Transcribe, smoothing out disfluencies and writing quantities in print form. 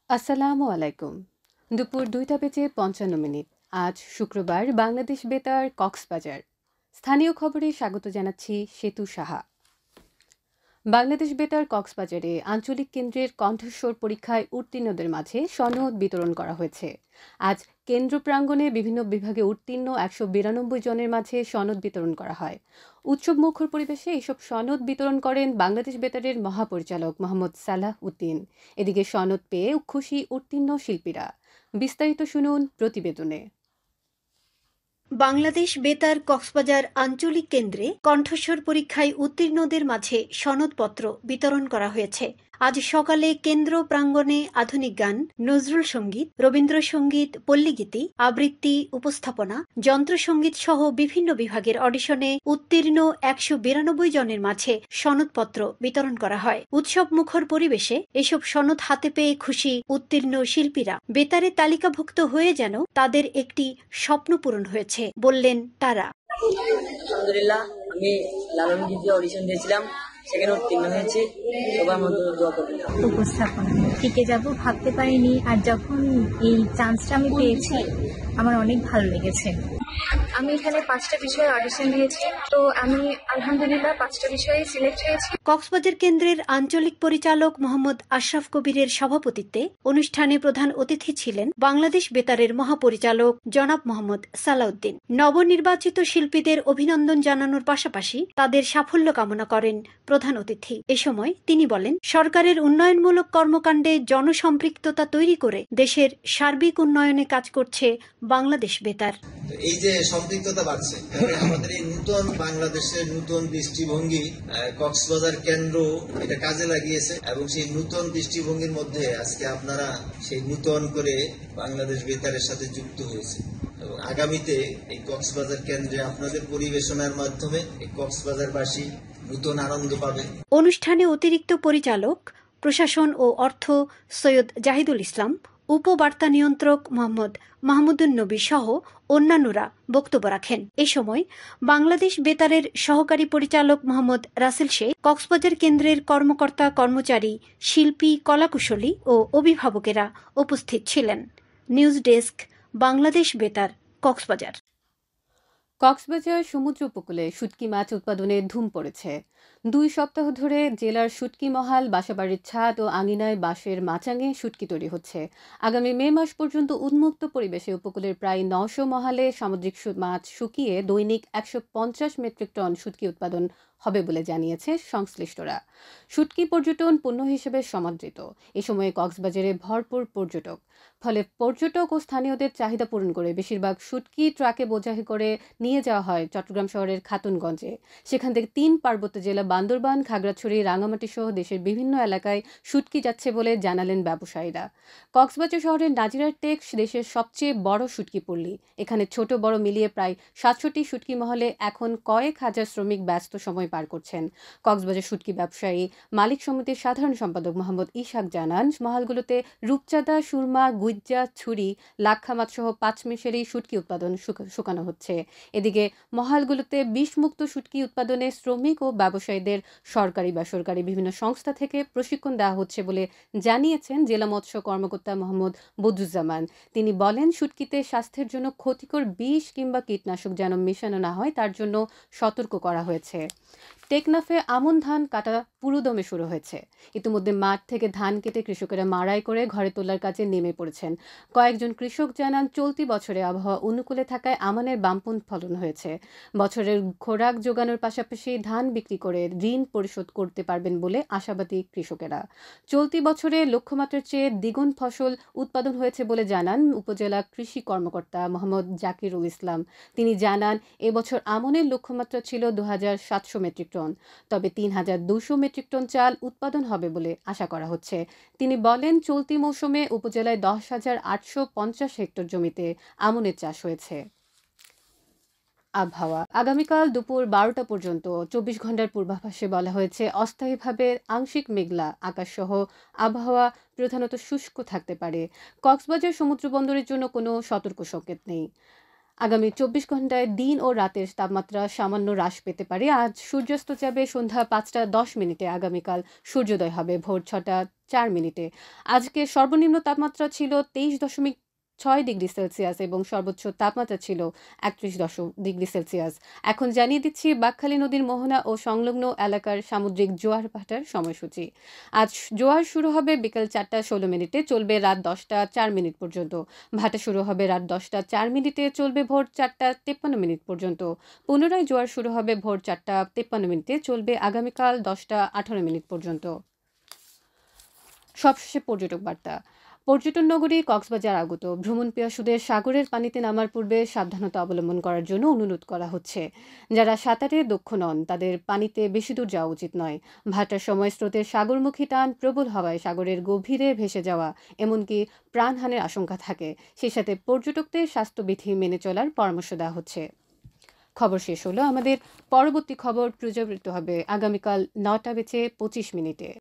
আসসালামু আলাইকুম। দুপুর ২টা বেজে ৫৫ মিনিট। আজ শুক্রবার, বাংলাদেশ বেতার, কক্সবাজার। স্থানীয় খবরে স্বাগত জানাচ্ছি সেতু সাহা। বাংলাদেশ বেতার কক্সবাজারে আঞ্চলিক কেন্দ্রের কণ্ঠস্বর পরীক্ষায় উত্তীর্ণদের মাঝে সনদ বিতরণ করা হয়েছে। আজ কেন্দ্র প্রাঙ্গণে বিভিন্ন বিভাগে উত্তীর্ণ ১৯২ জনের মাঝে সনদ বিতরণ করা হয়। উৎসব মুখর পরিবেশে এসব সনদ বিতরণ করেন বাংলাদেশ বেতারের মহাপরিচালক মোহাম্মদ সালাহ উদ্দিন। এদিকে সনদ পেয়ে খুশি উত্তীর্ণ শিল্পীরা। বিস্তারিত শুনুন প্রতিবেদনে। বাংলাদেশ বেতার কক্সবাজার আঞ্চলিক কেন্দ্রে কণ্ঠস্বর পরীক্ষায় উত্তীর্ণদের মাঝে সনদপত্র বিতরণ করা হয়েছে। আজ সকালে কেন্দ্র প্রাঙ্গণে আধুনিক গান, নজরুল সঙ্গীত, রবীন্দ্রসঙ্গীত, পল্লীগীতি, আবৃত্তি, উপস্থাপনা, যন্ত্রসঙ্গীত সহ বিভিন্ন বিভাগের অডিশনে উত্তীর্ণ ১৯২ জনের মাঝে সনদপত্র বিতরণ করা হয়। উৎসব মুখর পরিবেশে এসব সনদ হাতে পেয়ে খুশি উত্তীর্ণ শিল্পীরা। বেতারে তালিকাভুক্ত হয়ে যেন তাদের একটি স্বপ্ন পূরণ হয়েছে বললেন তারা। আলহামদুলিল্লাহ, আমি লালন গীতে অডিশন দিয়েছিলাম, সেখানে উত্তীর্ণ হয়েছি। সবার মধ্যে দোয়া করবেন। উপস্থাপনা টিকে যাব ভাবতে পারিনি, আর যখন এই চান্সটা আমি পেয়েছি আমার অনেক ভালো লেগেছে। আমি এখানে 5টা বিষয়ে অডিশন দিয়েছি, তো আমি আলহামদুলিল্লাহ 5টা বিষয়ে সিলেক্ট হয়েছি। কক্সবাজার কেন্দ্রের আঞ্চলিক পরিচালক মোহাম্মদ আশরাফ কবিরের সভাপতিত্বে অনুষ্ঠানে প্রধান অতিথি ছিলেন বাংলাদেশ বেতারের মহাপরিচালক জনাব মোহাম্মদ সালাউদ্দিন। নবনির্বাচিত শিল্পীদের অভিনন্দন জানানোর পাশাপাশি তাদের সাফল্য কামনা করেন প্রধান অতিথি। এ সময় তিনি বলেন, সরকারের উন্নয়নমূলক কর্মকাণ্ডে জনসম্পৃক্ততা তৈরি করে দেশের সার্বিক উন্নয়নে কাজ করছে বাংলাদেশ বেতার। এই যে সম্পৃক্ততা বাড়ছে, আমাদের এই নতুন বাংলাদেশের নতুন দৃষ্টিভঙ্গি কক্সবাজার কেন্দ্র এটা কাজে লাগিয়েছে, এবং সেই নতুন দৃষ্টিভঙ্গির মধ্যে আজকে আপনারা সেই নতুন করে বাংলাদেশ বেতারের সাথে যুক্ত হয়েছে, এবং আগামীতে এই কক্সবাজার কেন্দ্রে আপনাদের পরিবেশনার মাধ্যমে এই কক্সবাজারবাসী নতুন আনন্দ পাবে। অনুষ্ঠানে অতিরিক্ত পরিচালক প্রশাসন ও অর্থ সৈয়দ জাহিদুল ইসলাম, উপবার্তা নিয়ন্ত্রক মোহাম্মদ মাহমুদুন নবী সহ অন্যান্যরা বক্তব্য রাখেন। এ সময় বাংলাদেশ বেতারের সহকারী পরিচালক মোহাম্মদ রাসেল শেখ, কক্সবাজার কেন্দ্রের কর্মকর্তা কর্মচারী, শিল্পী, কলাকুশলী ও অভিভাবকেরা উপস্থিত ছিলেন। নিউজ ডেস্ক, বাংলাদেশ বেতার, কক্সবাজার। কক্সবাজার সমুদ্র উপকূলে শুটকি মাছ উৎপাদনে ধুম পড়েছে। 2 সপ্তাহ ধরে জেলার শুটকি মহাল, বাসাবাড়ির ছাদ ও আঙিনায় বাঁশের মাচাঙে শুটকি তৈরি হচ্ছে। আগামী মে মাস পর্যন্ত উন্মুক্ত পরিবেশে উপকূলের প্রায় 900 মহালে সামুদ্রিক মাছ শুকিয়ে দৈনিক 150 মেট্রিক টন শুটকি উৎপাদন হবে বলে জানিয়েছে সংশ্লিষ্টরা। শুটকি পর্যটন পণ্য হিসেবে সমাদৃত। এ সময়ে কক্সবাজারে ভরপুর পর্যটক। ফলে পর্যটক ও স্থানীয়দের চাহিদা পূরণ করে বেশিরভাগ শুটকি ট্রাকে বোঝাই করে নিয়ে যাওয়া হয় চট্টগ্রাম শহরের খাতুনগঞ্জে। সেখান থেকে 3 পার্বত্য জেলা বান্দরবান, খাগড়াছড়ি, রাঙামাটি সহ দেশের বিভিন্ন এলাকায় শুটকি যাচ্ছে বলে জানালেন ব্যবসায়ীরা। কক্সবাজার শহরের নাজিরার টেক দেশের সবচেয়ে বড় শুটকি পল্লী। এখানে ছোট বড় মিলিয়ে প্রায় 700টি শুটকি মহলে এখন কয়েক হাজার শ্রমিক ব্যস্ত সময় পার করছেন। কক্সবাজার শুটকি ব্যবসায়ী মালিক সমিতির সাধারণ সম্পাদক মোহাম্মদ ইশাক জানান, মহলগুলোতে রূপচাঁদা, সুরমা, গুইজ্জা, ছুরি, লাক্ষা মাছ সহ 5 মিশেরই শুটকি উৎপাদন শুকানো হচ্ছে। এদিকে মহালগুলোতে বিষমুক্ত শুটকি উৎপাদনে শ্রমিক ও ব্যবসায়ীদের সরকারি বেসরকারি বিভিন্ন সংস্থা থেকে প্রশিক্ষণ দেওয়া হচ্ছে বলে জানিয়েছেন জেলা মৎস্য কর্মকর্তা মোহাম্মদ বদরুজ্জামান। তিনি বলেন, শুটকিতে স্বাস্থ্যের জন্য ক্ষতিকর বিষ কিংবা কীটনাশক যেন মেশানো না হয় তার জন্য সতর্ক করা হয়েছে। টেকনাফে আমন ধান কাটা পুরোদমে শুরু হয়েছে। ইতিমধ্যে মাঠ থেকে ধান কেটে কৃষকেরা মাড়াই করে ঘরে তোলার কাজে নেমে পড়েছেন। কয়েকজন কৃষক জানান, চলতি বছরে আবহাওয়া অনুকূলে থাকায় আমানের বাম্পন ফলন হয়েছে। বছরের খোরাক জোগানোর পাশাপাশি ধান বিক্রি করে ঋণ পরিশোধ করতে পারবেন বলে আশাবাদী কৃষকেরা। চলতি বছরে লক্ষ্যমাত্রার চেয়ে দ্বিগুণ ফসল উৎপাদন হয়েছে বলে জানান উপজেলা কৃষি কর্মকর্তা মোহাম্মদ জাকিরুল ইসলাম। তিনি জানান, এবছর আমনের লক্ষ্যমাত্রা ছিল 2700 মেট্রিক টন, তবে 3200 মেট্রিক টন চাল উৎপাদন হবে বলে আশা করা হচ্ছে। তিনি বলেন, চলতি মৌসুমে উপজেলায় 10,850 হেক্টর জমিতে আমনের চাষ হয়েছে। আবহাওয়া। আগামীকাল দুপুর 12টা পর্যন্ত 24 ঘন্টার পূর্বাভাসে বলা হয়েছে, অস্থায়ীভাবে আংশিক মেঘলা আকাশসহ আবহাওয়া প্রধানত শুষ্ক থাকতে পারে। কক্সবাজার সমুদ্র বন্দরের জন্য কোনো সতর্ক সংকেত নেই। আগামী 24 ঘন্টায় দিন ও রাতের তাপমাত্রা সামান্য হ্রাস পেতে পারে। আজ সূর্যাস্ত যাবে সন্ধ্যা 5টা 10 মিনিটে। আগামীকাল সূর্যোদয় হবে ভোর 6টা 4 আজকে সর্বনিম্ন তাপমাত্রা ছিল 23.6 ডিগ্রি সেলসিয়াস এবং সর্বোচ্চ তাপমাত্রা ছিল 31 ডিগ্রি সেলসিয়াস। এখন জানিয়ে দিচ্ছি বাঁকখালী নদীর মোহনা ও সংলগ্ন এলাকার সামুদ্রিক জোয়ার ভাটার সময়সূচি। আজ জোয়ার শুরু হবে বিকেল 4:16, চলবে রাত 10:04 পর্যন্ত। ভাটা শুরু হবে রাত 10:04, চলবে ভোর 4:53 পর্যন্ত। পুনরায় জোয়ার শুরু হবে ভোর 4:53, চলবে আগামীকাল 10:18 পর্যন্ত। সবশেষে পর্যটক বার্তা। পর্যটন নগরী কক্সবাজার আগত ভ্রমণ পিপাসুদের সাগরের পানিতে নামার পূর্বে সাবধানতা অবলম্বন করার জন্য অনুরোধ করা হচ্ছে। যারা সাঁতারে দক্ষ নন তাদের পানিতে বেশি দূর যাওয়া উচিত নয়। ভাটার সময় স্রোতের সাগরমুখী টান প্রবল হওয়ায় সাগরের গভীরে ভেসে যাওয়া এমনকি প্রাণহানির আশঙ্কা থাকে। সেই সাথে পর্যটকদের স্বাস্থ্যবিধি মেনে চলার পরামর্শ দেওয়া হচ্ছে। খবর শেষ হলো। আমাদের পরবর্তী খবর প্রচারিত হবে আগামীকাল 9:25